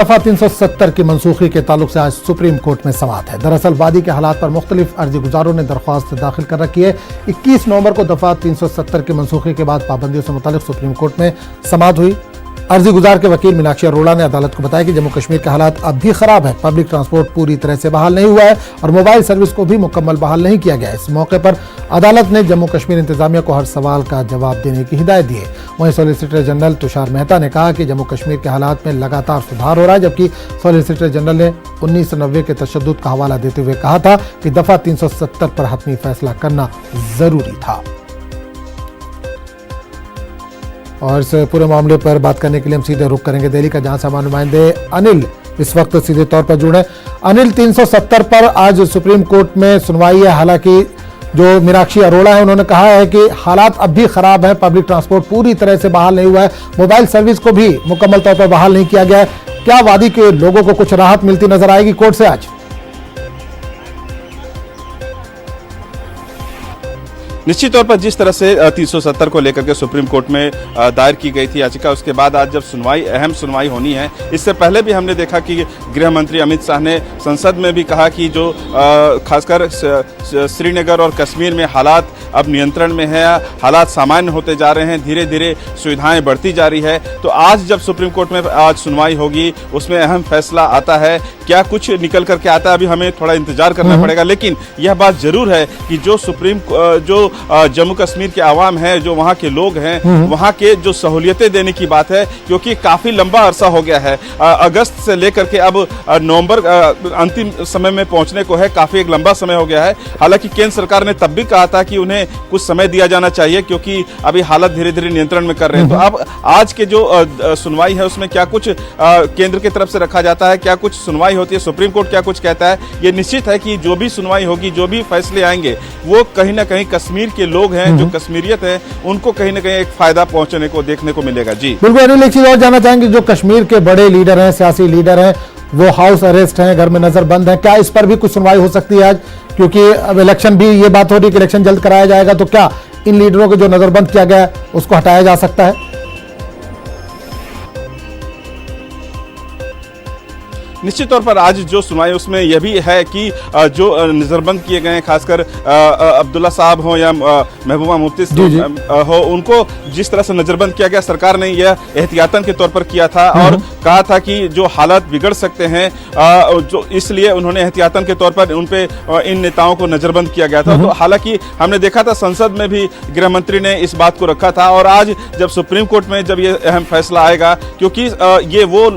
दफा 370 की मनसूखी के ताल्लुक से आज सुप्रीम कोर्ट में समाअत है। दरअसल वादी के हालात पर मुख्तलिफ अर्जी गुजारों ने दरख्वास्त दाखिल कर रखी है। 21 नवंबर को दफा 370 की मनसूखी के बाद पाबंदियों से मुतालिक सुप्रीम कोर्ट में समाअत हुई। अर्जी गुजार के वकील मीनाक्षी अरोड़ा ने अदालत को बताया कि जम्मू कश्मीर के हालात अब भी खराब है। पब्लिक ट्रांसपोर्ट पूरी तरह से बहाल नहीं हुआ है और मोबाइल सर्विस को भी मुकम्मल बहाल नहीं किया गया। इस मौके पर अदालत ने जम्मू कश्मीर इंतजामिया को हर सवाल का जवाब देने की हिदायत दी है। वहीं सॉलिसिटर जनरल तुषार मेहता ने कहा कि जम्मू कश्मीर के हालात में लगातार सुधार हो रहा है, जबकि सॉलिसिटर जनरल ने 1990 के तशद्दुद का हवाला देते हुए कहा था कि दफा 370 पर हतमी फैसला करना जरूरी था। और इस पूरे मामले पर बात करने के लिए हम सीधे रुख करेंगे दिल्ली का, जहां से हमारे नुमाइंदे अनिल इस वक्त सीधे तौर पर जुड़े। अनिल, 370 पर आज सुप्रीम कोर्ट में सुनवाई है। हालांकि जो मीनाक्षी अरोड़ा है उन्होंने कहा है कि हालात अब भी खराब है, पब्लिक ट्रांसपोर्ट पूरी तरह से बहाल नहीं हुआ है, मोबाइल सर्विस को भी मुकम्मल तौर पर बहाल नहीं किया गया है। क्या वादी के लोगों को कुछ राहत मिलती नजर आएगी कोर्ट से आज? निश्चित तौर पर जिस तरह से 370 को लेकर के सुप्रीम कोर्ट में दायर की गई थी याचिका, उसके बाद आज जब अहम सुनवाई होनी है, इससे पहले भी हमने देखा कि गृह मंत्री अमित शाह ने संसद में भी कहा कि जो खासकर श्रीनगर और कश्मीर में हालात अब नियंत्रण में है, हालात सामान्य होते जा रहे हैं, धीरे धीरे सुविधाएं बढ़ती जा रही है। तो आज जब सुप्रीम कोर्ट में आज सुनवाई होगी, उसमें अहम फैसला आता है। क्या कुछ निकल करके आता है अभी हमें थोड़ा इंतजार करना पड़ेगा, लेकिन यह बात जरूर है कि जो जम्मू कश्मीर के आवाम है, जो वहाँ के लोग हैं, वहाँ के जो सहूलियतें देने की बात है, क्योंकि काफी लंबा अरसा हो गया है। अगस्त से लेकर के अब नवंबर अंतिम समय में पहुंचने को है, काफी एक लंबा समय हो गया है। हालांकि केंद्र सरकार ने तब भी कहा था कि उन्हें कुछ समय दिया जाना चाहिए, क्योंकि अभी हालत धीरे धीरे नियंत्रण में कर रहे हैं। तो अब आज के जो सुनवाई है उसमें क्या कुछ केंद्र की तरफ से रखा जाता है, क्या कुछ सुनवाई होती है, सुप्रीम कोर्ट क्या कुछ कहता है, ये निश्चित है कि जो भी सुनवाई होगी, जो भी फैसले आएंगे, वो कहीं ना कहीं कश्मीर के लोग हैं, जो कश्मीरियत है, उनको कहीं ना कहीं एक फायदा पहुंचने को देखने को मिलेगा। जी बिल्कुल अनिल, एक चीज और जानना चाहेंगे, जो कश्मीर के बड़े लीडर हैं, सियासी लीडर हैं, वो हाउस अरेस्ट हैं, घर में नजरबंद हैं, क्या इस पर भी कुछ सुनवाई हो सकती है आज? क्योंकि अब इलेक्शन भी, ये बात हो रही है कि इलेक्शन जल्द कराया जाएगा, तो क्या इन लीडरों को जो नजरबंद किया गया है उसको हटाया जा सकता है? निश्चित तौर पर आज जो सुनवाई उसमें यह भी है कि जो नजरबंद किए गए हैं, खासकर अब्दुल्ला साहब हो या महबूबा मुफ्ती हो, उनको जिस तरह से नजरबंद किया गया, सरकार ने यह एहतियातन के तौर पर किया था और कहा था कि जो हालात बिगड़ सकते हैं, जो इसलिए उन्होंने एहतियातन के तौर पर उनपे इन नेताओं को नजरबंद किया गया था। तो हालांकि हमने देखा था संसद में भी गृह मंत्री ने इस बात को रखा था, और आज जब सुप्रीम कोर्ट में जब ये अहम फैसला आएगा, क्योंकि ये वो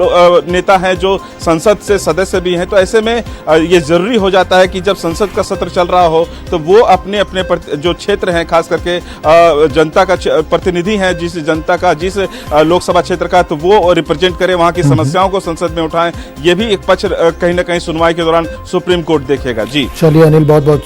नेता हैं जो संसद से सदस्य भी हैं, तो ऐसे में ये जरूरी हो जाता है कि जब संसद का सत्र चल रहा हो तो वो अपने अपने जो क्षेत्र हैं, खास करके जनता का प्रतिनिधि हैं, जिस जनता का, जिस लोकसभा क्षेत्र का, तो वो रिप्रेजेंट करें, वहां की समस्याओं को संसद में उठाएं। ये भी एक पक्ष कहीं ना कहीं सुनवाई के दौरान सुप्रीम कोर्ट देखेगा। जी चलिए अनिल, बहुत बहुत